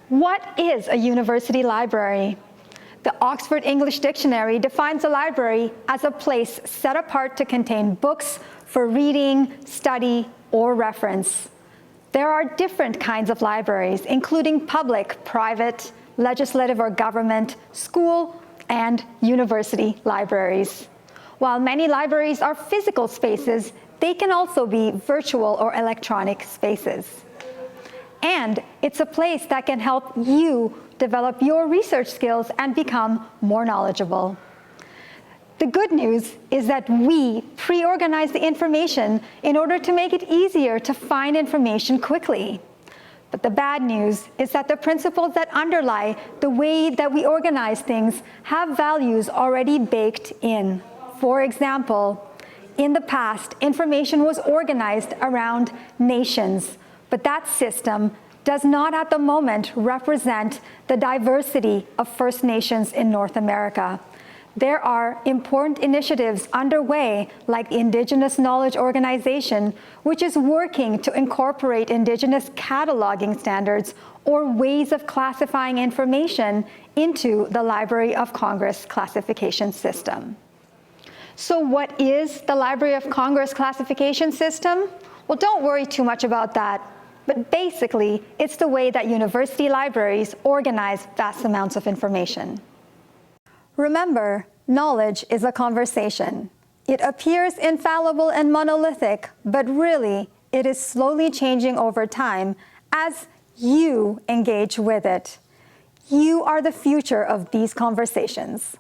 What is a university library? The Oxford English Dictionary defines a library as a place set apart to contain books for reading, study, or reference. There are different kinds of libraries, including public, private, legislative or government, school, and university libraries. While many libraries are physical spaces, they can also be virtual or electronic spaces. And it's a place that can help you develop your research skills and become more knowledgeable. The good news is that we pre-organize the information in order to make it easier to find information quickly. But the bad news is that the principles that underlie the way that we organize things have values already baked in. For example, in the past, information was organized around nations, but that system does not at the moment represent the diversity of First Nations in North America. There are important initiatives underway, like the Indigenous Knowledge Organization, which is working to incorporate Indigenous cataloging standards or ways of classifying information into the Library of Congress classification system. So what is the Library of Congress classification system? Well, don't worry too much about that. But basically, it's the way that university libraries organize vast amounts of information. Remember, knowledge is a conversation. It appears infallible and monolithic, but really, it is slowly changing over time as you engage with it. You are the future of these conversations.